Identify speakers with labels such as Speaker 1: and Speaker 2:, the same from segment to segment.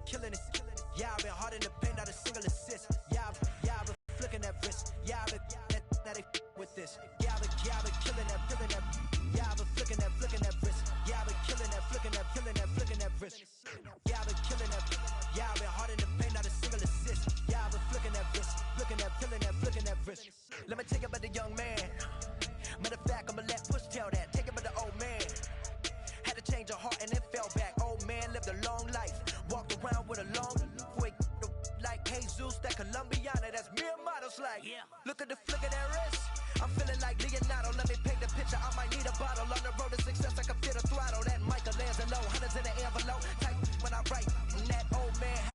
Speaker 1: killing it. Yeah, I've been hard in the paint, not a single assist. Yeah, I've been flicking that wrist. Yeah, I've been that they with this. Yeah, I've been killing that, killing that. Yeah, I've been flicking that wrist. Yeah, I've been killing that, flicking that wrist. Yeah, I've been killing that. Yeah, I've been hard in the paint, not a single assist. Yeah, I've been flicking that wrist, flicking that wrist. Let me tell you about the young man. Matter of fact, I'ma let Push tell that. Take it about the old man. Had to change her heart and then fell back. Old man lived a long life. Walked around with a long boy like Jesus, that Colombiana. That's mere models like. Yeah. Look at the flick of that wrist. I'm feeling like Leonardo. Let me paint the picture. I might need a bottle. On the road to success, I can feel the throttle. That Michelangelo, hundreds in the envelope. Type when I write. And that old man.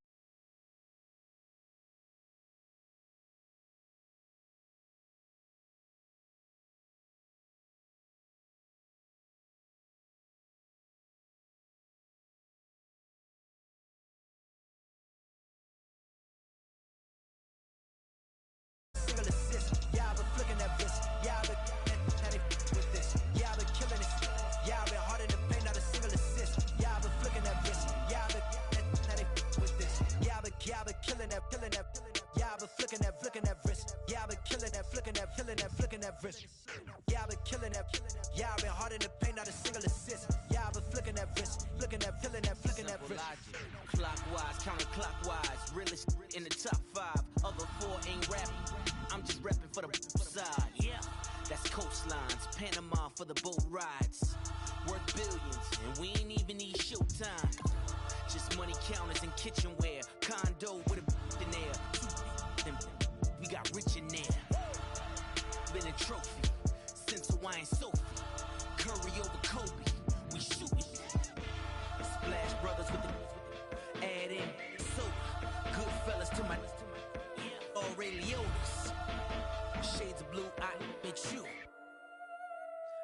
Speaker 1: Single assist. Yeah, I've been flicking that wrist. Yeah, I've been with this. Yeah, I've been killing it. Yeah, I've been hard in the paint, not a single assist. Yeah, I've been flicking that wrist. Yeah, I've been with this. Yeah, I've been killing that, killing that. Yeah, I've been flicking that wrist. Yeah, I've been killing that, flicking that wrist. Yeah, I've been killing that. Yeah, I've been hard in the paint, not a single assist. Yeah, I've been flicking that wrist, flicking that wrist.
Speaker 2: Clockwise, counterclockwise, realest in the top 5. Other 4 ain't rapping. I'm just repping for the side. Yeah, that's coastlines, Panama for the boat rides. Worth billions, and we ain't even need showtime. Just money counters and kitchenware. Condo with a in there. We got rich in there. Been a trophy since Hawaiian Sophie. Curry over Kobe, we shootin'. Splash Brothers with the add in soda. Good fellas to my Aurelionis. Shades of blue, I admit you.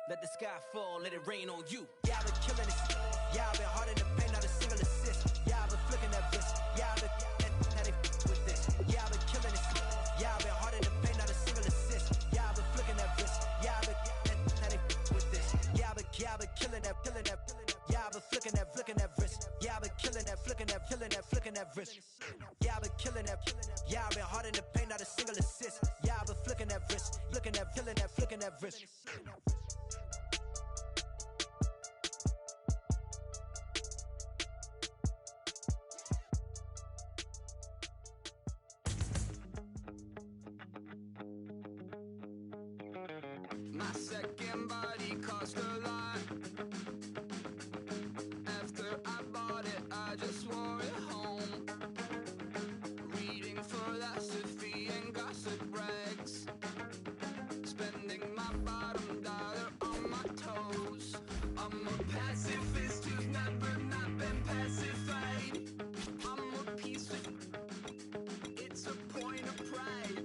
Speaker 2: Let the sky fall, let it rain on you.
Speaker 1: Yeah, I've been killing it. Yeah, I've been hard in the paint, not a single assist. Yeah, I've been flicking that wrist. Yeah, I've been with this. Yeah, I've been killing it. Yeah, I've been hard in the paint, not a single assist. Yeah, I've been flicking that wrist. Yeah, I've been with this. Yeah, I've been killing that, killing that. Yeah, I've been flicking that wrist. Yeah, I've been killing that, flicking that wrist. Yeah, I've been killing that. Yeah, I've been hard in the paint, not a single assist. Yeah, I've been flicking that wrist, flicking that wrist.
Speaker 3: My second body cost a lot. After I bought it, I just wore it home. Reading philosophy and gossip rags. Spending my bottom dollar on my toes. I'm a pacifist who's never not been pacified. I'm a piece of... It's a point of pride.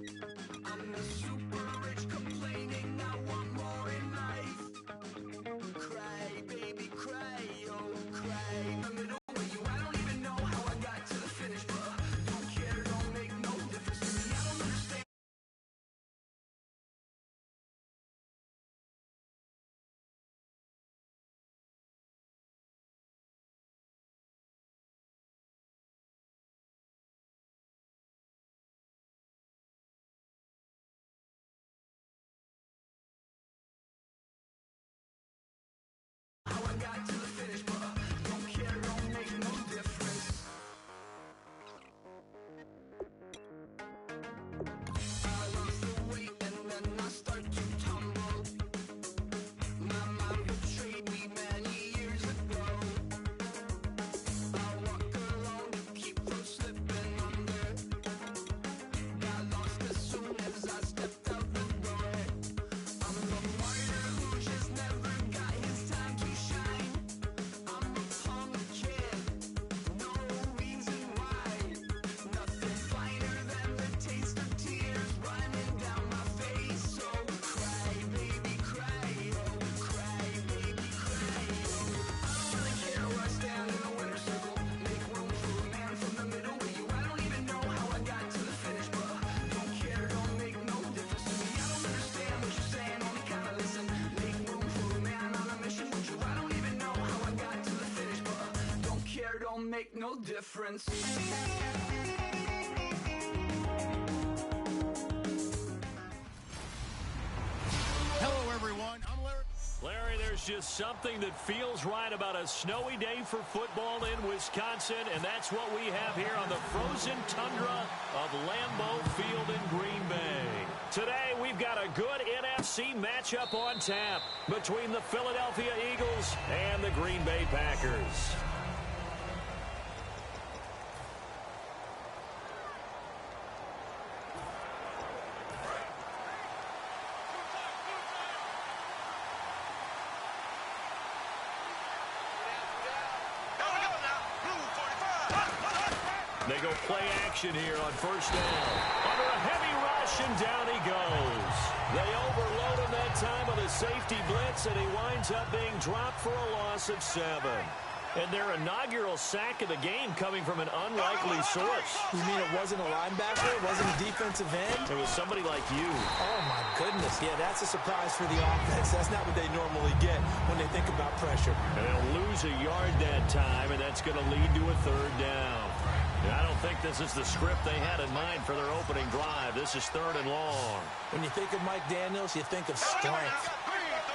Speaker 3: I'm the super rich complaining I want more in life. don't make no difference.
Speaker 4: Hello, everyone. I'm Larry.
Speaker 5: Larry, there's just something that feels right about a snowy day for football in Wisconsin, and that's what we have here on the frozen tundra of Lambeau Field in Green Bay. Today, we've got a good NFC matchup on tap between the Philadelphia Eagles and the Green Bay Packers. They go play action here on first down. Under a heavy rush, and down he goes. They overload him that time with a safety blitz, and he winds up being dropped for a loss of 7. And their inaugural sack of the game coming from an unlikely source.
Speaker 6: You mean it wasn't a linebacker? It wasn't a defensive end?
Speaker 5: It was somebody like you.
Speaker 6: Oh, my goodness. Yeah, that's a surprise for the offense. That's not what they normally get when they think about pressure.
Speaker 5: And they'll lose a yard that time, and that's going to lead to a third down. I don't think this is the script they had in mind for their opening drive. This is 3rd and long.
Speaker 6: When you think of Mike Daniels, you think of strength.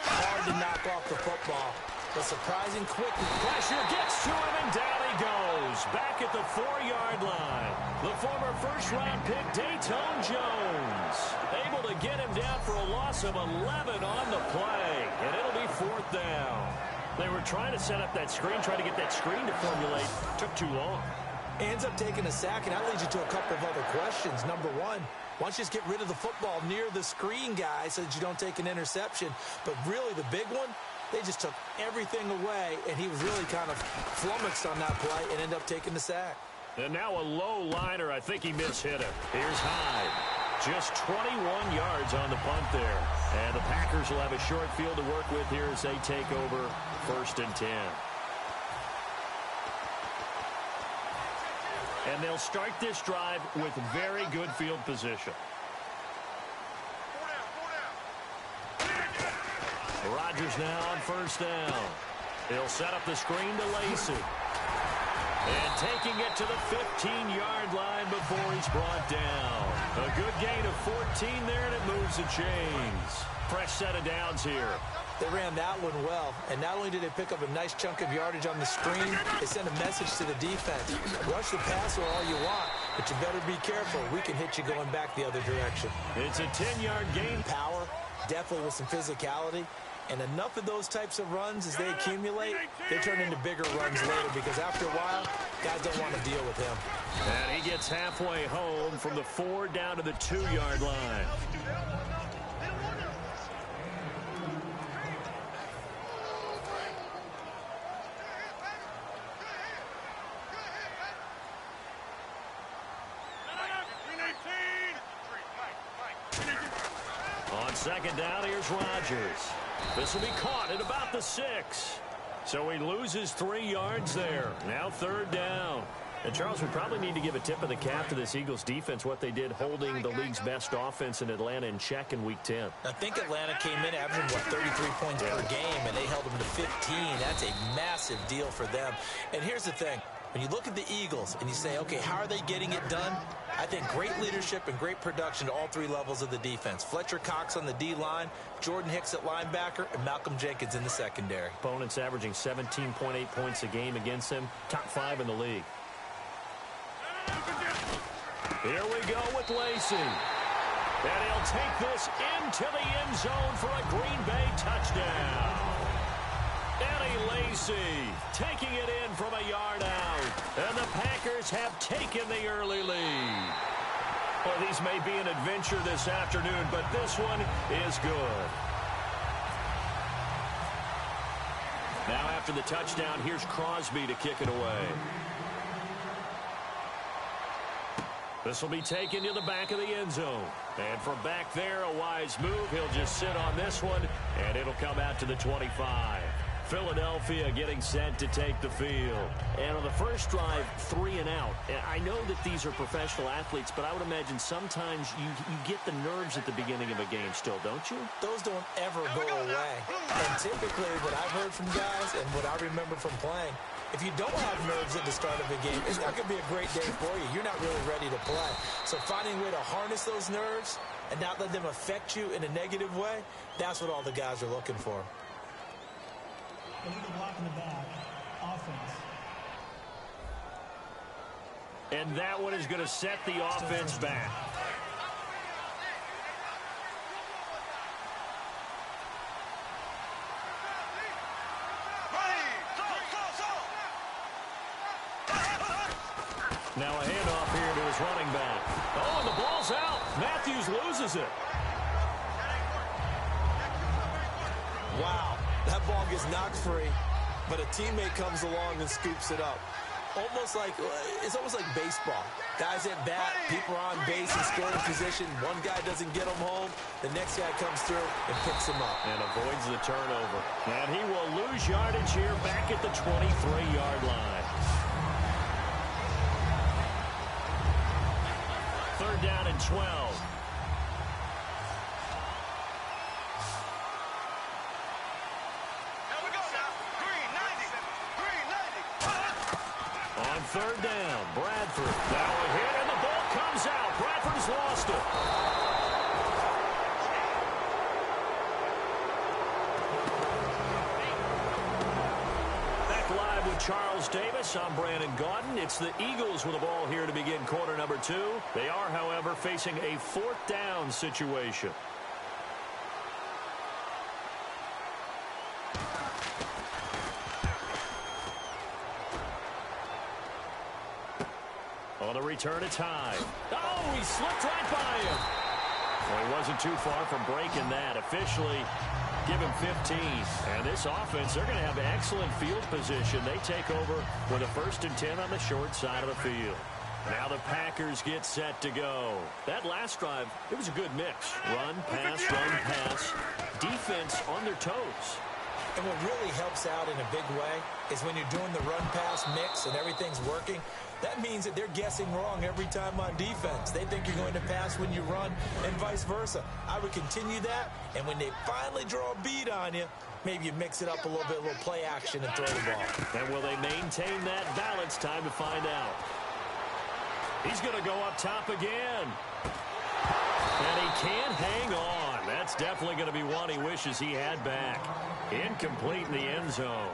Speaker 6: Hard to knock off the football. The surprising quick
Speaker 5: pressure gets to him, and down he goes. Back at the 4-yard line. The former first-round pick, Dayton Jones, able to get him down for a loss of 11 on the play. And it'll be 4th down. They were trying to set up that screen, trying to get that screen to formulate. Took too long.
Speaker 6: Ends up taking a sack, and that leads you to a couple of other questions. Number one, why don't you just get rid of the football near the screen guy so that you don't take an interception? But really, the big one, they just took everything away, and he was really kind of flummoxed on that play and ended up taking the sack.
Speaker 5: And now a low liner. I think he mishit it. Here's Hyde. Just 21 yards on the punt there. And the Packers will have a short field to work with here as they take over 1st and 10. And they'll start this drive with very good field position. Rodgers now on first down. He'll set up the screen to Lacy. And taking it to the 15-yard line before he's brought down. A good gain of 14 there, and it moves the chains. Fresh set of downs here.
Speaker 6: They ran that one well, and not only did they pick up a nice chunk of yardage on the screen, they sent a message to the defense. Rush the passer all you want, but you better be careful. We can hit you going back the other direction.
Speaker 5: It's a 10-yard gain.
Speaker 6: Power, definitely with some physicality. And enough of those types of runs, as they accumulate, they turn into bigger runs later because after a while, guys don't want to deal with him.
Speaker 5: And he gets halfway home from the 4 down to the 2-yard line. On 2nd down, here's Rodgers. This will be caught at about the 6. So he loses 3 yards there. Now 3rd down. And, Charles, we probably need to give a tip of the cap to this Eagles defense, what they did holding the league's best offense in Atlanta in check in Week 10.
Speaker 6: I think Atlanta came in averaging, 33 points per game, and they held them to 15. That's a massive deal for them. And here's the thing. When you look at the Eagles and you say, okay, how are they getting it done? I think great leadership and great production at all 3 levels of the defense. Fletcher Cox on the D-line, Jordan Hicks at linebacker, and Malcolm Jenkins in the secondary.
Speaker 5: Opponents averaging 17.8 points a game against them, top 5 in the league. Here we go with Lacy. And he'll take this into the end zone for a Green Bay touchdown. Eddie Lacy taking it in from a yard out. And the Packers have taken the early lead. Well, these may be an adventure this afternoon, but this one is good. Now after the touchdown, here's Crosby to kick it away. This will be taken to the back of the end zone. And from back there, a wise move. He'll just sit on this one, and it'll come out to the 25. Philadelphia getting set to take the field. And on the first drive, 3 and out. And I know that these are professional athletes, but I would imagine sometimes you get the nerves at the beginning of a game still, don't you?
Speaker 6: Those don't ever go away. And typically what I've heard from guys and what I remember from playing, If you don't have nerves at the start of a game, it's not going to be a great day for you. You're not really ready to play. So finding a way to harness those nerves and not let them affect you in a negative way, that's what all the guys are looking for.
Speaker 7: Illegal block in the back. Offense.
Speaker 5: And that one is going to set the offense back. Now a handoff here to his running back. Oh, and the ball's out. Matthews loses it.
Speaker 6: Wow, that ball gets knocked free, but a teammate comes along and scoops it up. It's almost like baseball. Guys at bat, people are on base and scoring position. One guy doesn't get him home. The next guy comes through and picks him up.
Speaker 5: And avoids the turnover. And he will lose yardage here back at the 23-yard line. Third down and 12. On third down, Bradford. Now a hit, and the ball comes out. Bradford's lost it. Back live with Charles Davis. I'm Brandon Gaudin. It's the Eagles with the ball here to begin quarter number 2. They are, however, facing a fourth down situation. On the return, it's high. Oh, he slipped right by him. Well, he wasn't too far from breaking that. Officially, give him 15. And this offense, they're going to have excellent field position. They take over with a 1st and 10 on the short side of the field. Now the Packers get set to go. That last drive, it was a good mix. Run, pass, defense on their toes.
Speaker 6: And what really helps out in a big way is when you're doing the run-pass mix and everything's working, that means that they're guessing wrong every time on defense. They think you're going to pass when you run and vice versa. I would continue that, and when they finally draw a bead on you, maybe you mix it up a little bit, a little play action and throw the ball.
Speaker 5: And will they maintain that balance? Time to find out. He's going to go up top again. And he can't hang on. That's definitely going to be one he wishes he had back. Incomplete in the end zone.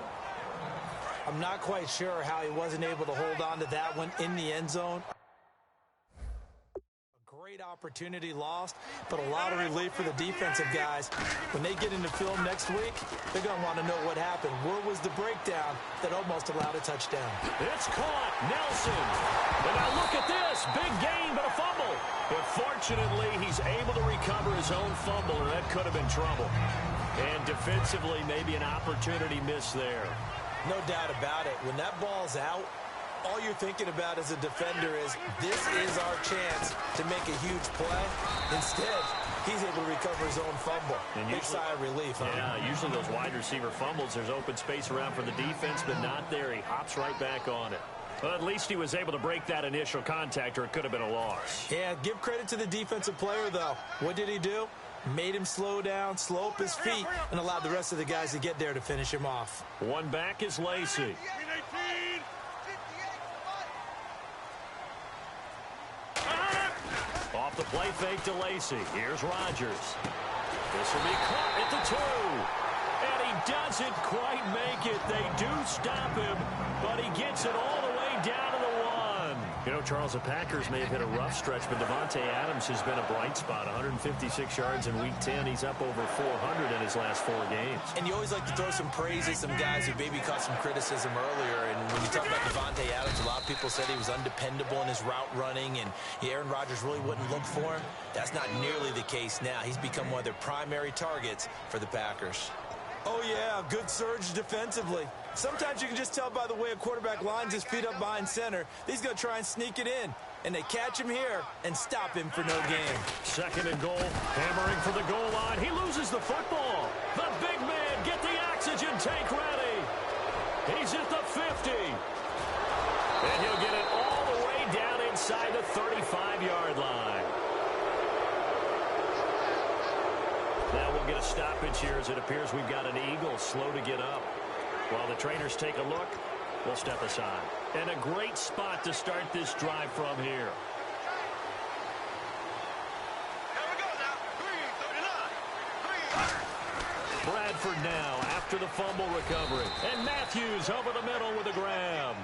Speaker 6: I'm not quite sure how he wasn't able to hold on to that one in the end zone. A great opportunity lost, but a lot of relief for the defensive guys. When they get into film next week, they're going to want to know what happened. Where was the breakdown that almost allowed a touchdown?
Speaker 5: It's caught. Nelson. And now look at this. Big gain, but a fumble. But fortunately, he's able to recover his own fumble, or that could have been trouble. And defensively, maybe an opportunity missed there.
Speaker 6: No doubt about it. When that ball's out, all you're thinking about as a defender is, this is our chance to make a huge play. Instead, he's able to recover his own fumble. And big sigh of relief.
Speaker 5: Yeah, usually those wide receiver fumbles, there's open space around for the defense, but not there. He hops right back on it. Well, at least he was able to break that initial contact, or it could have been a loss.
Speaker 6: Yeah, give credit to the defensive player, though. What did he do? Made him slow down, slow up his feet, and allowed the rest of the guys to get there to finish him off.
Speaker 5: One back is Lacey. Off the play fake to Lacey. Here's Rodgers. This will be caught at the 2. And he doesn't quite make it. They do stop him, but he gets it all the way down to the 1. You know, Charles, the Packers may have hit a rough stretch, but Davante Adams has been a bright spot. 156 yards in Week 10. He's up over 400 in his last 4 games.
Speaker 6: And you always like to throw some praise at some guys who maybe caught some criticism earlier. And when you talk about Davante Adams, a lot of people said he was undependable in his route running, and Aaron Rodgers really wouldn't look for him. That's not nearly the case now. He's become one of their primary targets for the Packers. Oh, yeah, good surge defensively. Sometimes you can just tell by the way a quarterback lines his feet up behind center. He's going to try and sneak it in. And they catch him here and stop him for no gain.
Speaker 5: 2nd and goal, hammering for the goal line. He loses the football. The big man, get the oxygen tank ready. He's at the 50. And he'll get it all the way down inside the 35-yard line. Now we'll get a stoppage here as it appears we've got an Eagle slow to get up. While the trainers take a look, will step aside. And a great spot to start this drive from here. Bradford now after the fumble recovery. And Matthews over the middle with a grab.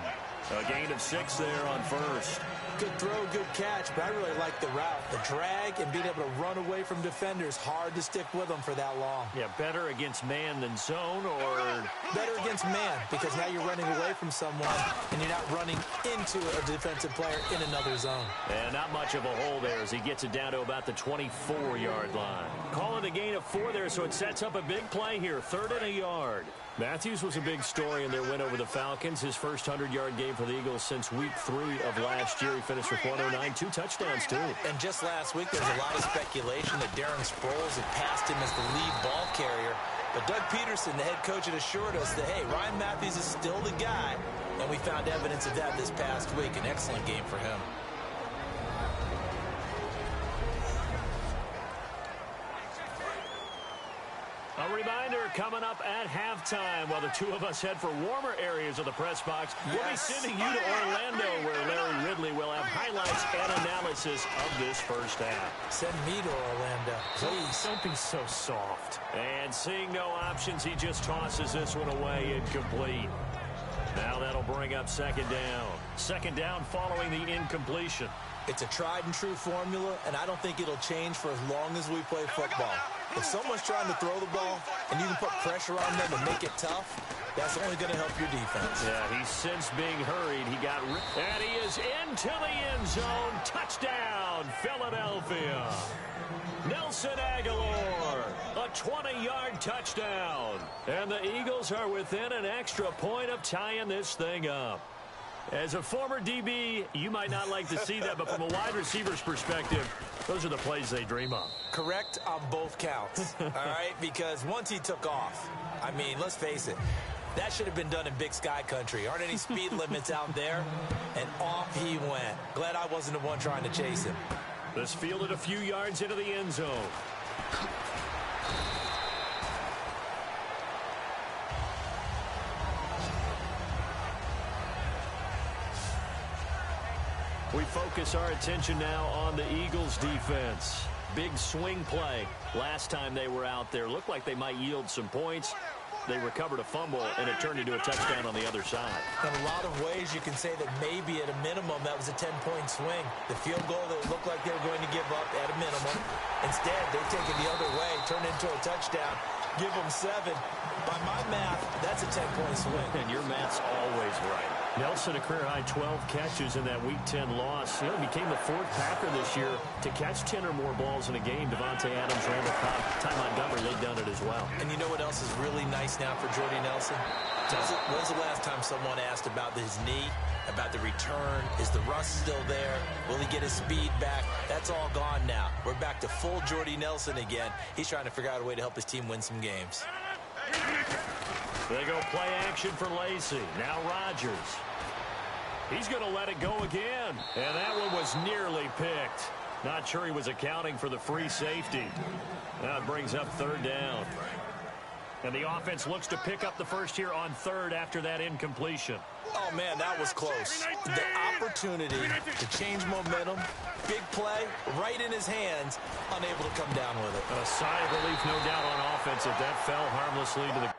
Speaker 5: A gain of 6 there on first.
Speaker 6: Good throw, good catch, but I really like the route. The drag and being able to run away from defenders, hard to stick with them for that long.
Speaker 5: Yeah, better against man than zone, or
Speaker 6: better against man, because now you're running away from someone and you're not running into a defensive player in another zone.
Speaker 5: And not much of a hole there as he gets it down to about the 24-yard line. Calling a gain of 4 there, so it sets up a big play here, 3rd and a yard. Matthews was a big story in their win over the Falcons. His first 100-yard game for the Eagles since week 3 of last year. He finished with 109, 2 touchdowns, too.
Speaker 6: And just last week, there's a lot of speculation that Darren Sproles had passed him as the lead ball carrier. But Doug Peterson, the head coach, had assured us that, hey, Ryan Matthews is still the guy. And we found evidence of that this past week. An excellent game for him.
Speaker 5: A reminder coming up at halftime while the two of us head for warmer areas of the press box. Yes. We'll be sending you to Orlando where Larry Ridley will have highlights and analysis of this first half.
Speaker 6: Send me to Orlando, please.
Speaker 5: Don't be so soft. And seeing no options, he just tosses this one away incomplete. Now that'll bring up 2nd down. 2nd down following the incompletion.
Speaker 6: It's a tried-and-true formula, and I don't think it'll change for as long as we play football. If someone's trying to throw the ball and you can put pressure on them and make it tough, that's only going to help your defense.
Speaker 5: Yeah, he's since being hurried. He got ripped. And he is into the end zone. Touchdown, Philadelphia. Nelson Aguilar, a 20-yard touchdown. And the Eagles are within an extra point of tying this thing up. As a former DB, you might not like to see that, but from a wide receiver's perspective, those are the plays they dream of.
Speaker 6: Correct on both counts, all right? Because once he took off, I mean, let's face it, that should have been done in Big Sky country. Aren't any speed limits out there? And off he went. Glad I wasn't the one trying to chase him.
Speaker 5: This fielded a few yards into the end zone. We focus our attention now on the Eagles' defense. Big swing play. Last time they were out there, looked like they might yield some points. They recovered a fumble, and it turned into a touchdown on the other side.
Speaker 6: In a lot of ways, you can say that maybe at a minimum that was a 10-point swing. The field goal that looked like they were going to give up at a minimum. Instead, they take it the other way, turn it into a touchdown, give them 7. By my math, that's a 10-point swing.
Speaker 5: And your math's always right. Nelson, a career-high 12 catches in that Week 10 loss. He became the 4th Packer this year to catch 10 or more balls in a game. Devontae Adams, Randall Cobb, Ty Montgomery, they've done it as well.
Speaker 6: And you know what else is really nice now for Jordy Nelson? When's the last time someone asked about his knee, about the return? Is the rust still there? Will he get his speed back? That's all gone now. We're back to full Jordy Nelson again. He's trying to figure out a way to help his team win some games.
Speaker 5: They go play action for Lacy. Now Rodgers. He's going to let it go again. And that one was nearly picked. Not sure he was accounting for the free safety. Now it brings up 3rd down. And the offense looks to pick up the first here on 3rd after that incompletion.
Speaker 6: Oh, man, that was close. The opportunity to change momentum, big play, right in his hands, unable to come down with it.
Speaker 5: A sigh of relief, no doubt, on offense if that fell harmlessly to the ground.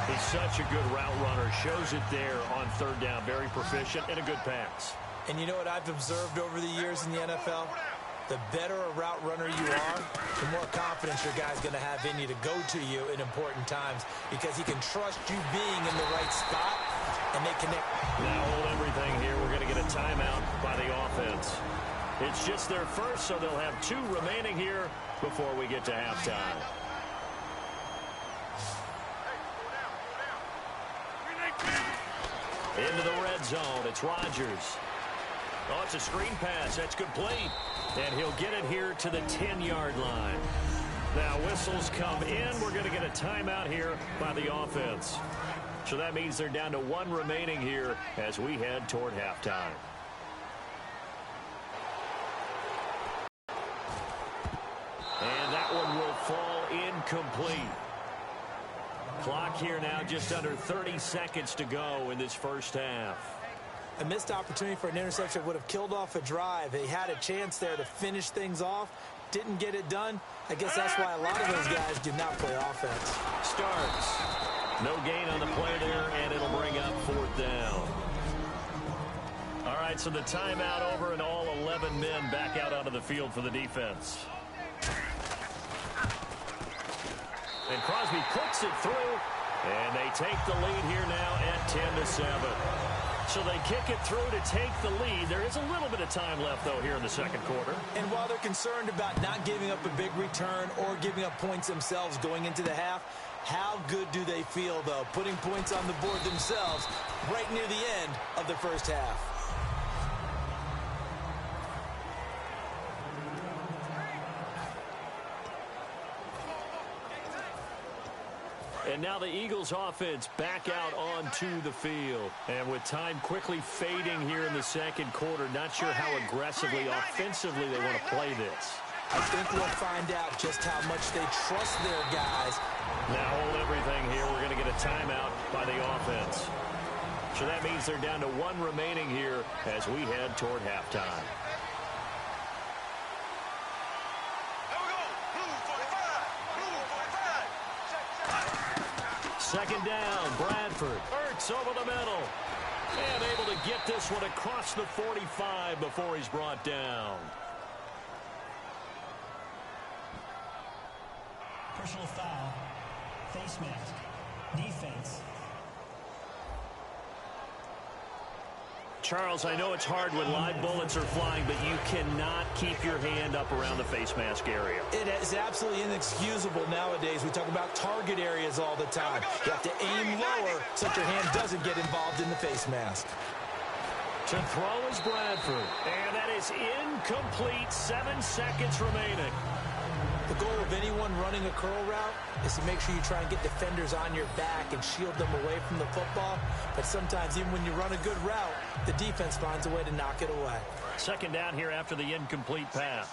Speaker 5: He's such a good route runner. Shows it there on 3rd down. Very proficient and a good pass.
Speaker 6: And you know what I've observed over the years in the NFL? The better a route runner you are, the more confidence your guy's going to have in you to go to you in important times because he can trust you being in the right spot, and they connect.
Speaker 5: Now hold everything here. We're going to get a timeout by the offense. It's just their first, so they'll have 2 remaining here before we get to halftime. Into the red zone. It's Rodgers. Oh, it's a screen pass. That's complete. And he'll get it here to the 10-yard line. Now whistles come in. We're going to get a timeout here by the offense. So that means they're down to 1 remaining here as we head toward halftime. incomplete. Clock here now just under 30 seconds to go in this first half.
Speaker 6: A missed opportunity for an interception would have killed off a drive. They had a chance there to finish things off. Didn't get it done. I guess that's why a lot of those guys do not play offense.
Speaker 5: Starts. No gain on the play there, and it'll bring up 4th down. All right, so the timeout over, and all 11 men back out onto the field for the defense. And Crosby puts it through, and they take the lead here now at 10-7. So they kick it through to take the lead. There is a little bit of time left, though, here in the second quarter.
Speaker 6: And while they're concerned about not giving up a big return or giving up points themselves going into the half, how good do they feel, though, putting points on the board themselves right near the end of the first half?
Speaker 5: And now the Eagles offense back out onto the field. And with time quickly fading here in the second quarter, not sure how aggressively, offensively they want to play this.
Speaker 6: I think we'll find out just how much they trust their guys.
Speaker 5: Now hold everything here. We're going to get a timeout by the offense. So that means they're down to 1 remaining here as we head toward halftime. Second down, Bradford. Ertz over the middle. And able to get this one across the 45 before he's brought down.
Speaker 7: Personal foul. Face mask. Defense.
Speaker 5: Charles, I know it's hard when live bullets are flying, but you cannot keep your hand up around the face mask area.
Speaker 6: It is absolutely inexcusable nowadays. We talk about target areas all the time. You have to aim lower so that your hand doesn't get involved in the face mask.
Speaker 5: To throw is Bradford, and that is incomplete. 7 seconds remaining.
Speaker 6: The goal of anyone running a curl route is to make sure you try and get defenders on your back and shield them away from the football. But sometimes, even when you run a good route, the defense finds a way to knock it away.
Speaker 5: Second down here after the incomplete pass.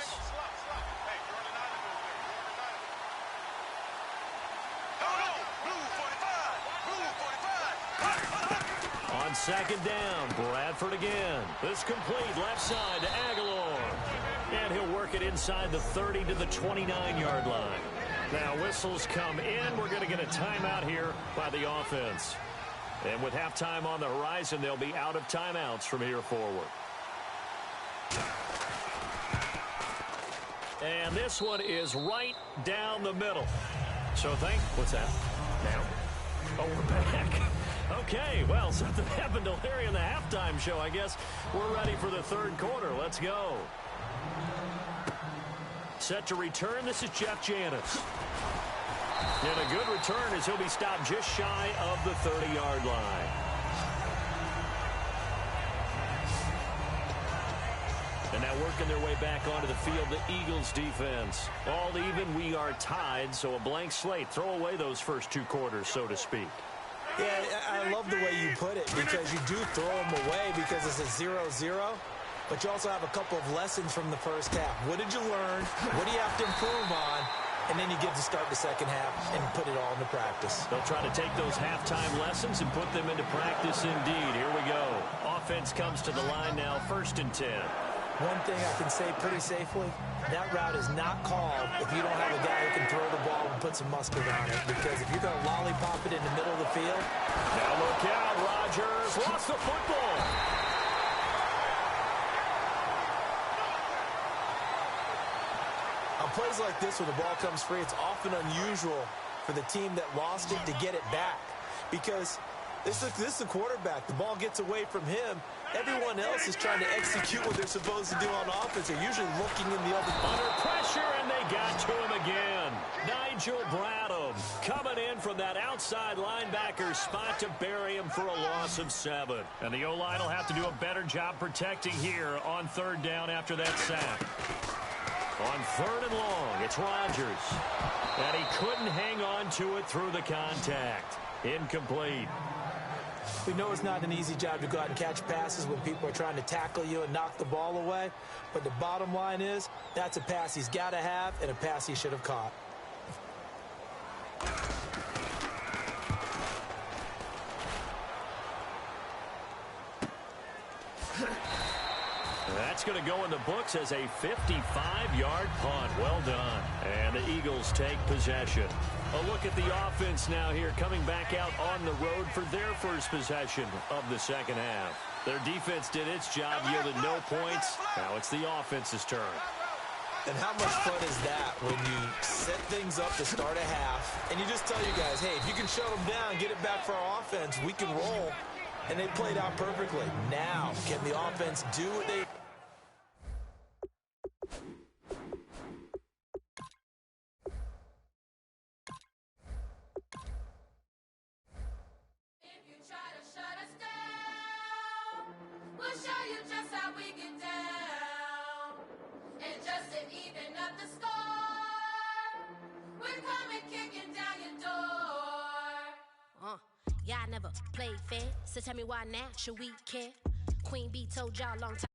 Speaker 5: On second down, Bradford again. This complete left side to Aguilar. And he'll work it inside the 30 to the 29-yard line. Now whistles come in. We're going to get a timeout here by the offense. And with halftime on the horizon, they'll be out of timeouts from here forward. And this one is right down the middle. So what's that? Now? Oh, we're back. Okay, well, something happened to Larry in the halftime show. I guess we're ready for the third quarter. Let's go. Set to return. This is Jeff Janis. And a good return as he'll be stopped just shy of the 30-yard line. And now working their way back onto the field, the Eagles defense. All even, we are tied, so a blank slate. Throw away those first 2 quarters, so to speak.
Speaker 6: Yeah, I love the way you put it, because you do throw them away because it's a 0-0. But you also have a couple of lessons from the first half. What did you learn? What do you have to improve on? And then you get to start the second half and put it all into practice.
Speaker 5: They'll try to take those halftime lessons and put them into practice indeed. Here we go. Offense comes to the line now, 1st and 10.
Speaker 6: One thing I can say pretty safely, that route is not called if you don't have a guy who can throw the ball and put some mustard on it. Because if you're going to lollipop it in the middle of the field.
Speaker 5: Now look out, Rodgers lost the football.
Speaker 6: On plays like this where the ball comes free, it's often unusual for the team that lost it to get it back. Because this is the quarterback. The ball gets away from him. Everyone else is trying to execute what they're supposed to do on offense. They're usually looking in the other.
Speaker 5: Under pressure, and they got to him again. Nigel Bradham coming in from that outside linebacker spot to bury him for a loss of 7. And the O-line will have to do a better job protecting here on 3rd down after that sack. On 3rd and long, it's Rodgers. And he couldn't hang on to it through the contact. Incomplete.
Speaker 6: We know it's not an easy job to go out and catch passes when people are trying to tackle you and knock the ball away. But the bottom line is, that's a pass he's got to have and a pass he should have caught.
Speaker 5: That's going to go in the books as a 55-yard punt. Well done. And the Eagles take possession. A look at the offense now here, coming back out on the road for their first possession of the second half. Their defense did its job, yielded no points. Now it's the offense's turn.
Speaker 6: And how much fun is that when you set things up to start a half, and you just tell you guys, hey, if you can shut them down, get it back for our offense, we can roll. And they played out perfectly. Now, can the offense do what they...
Speaker 8: Y'all never played fair, so tell me why now should we care? Queen B told y'all long time.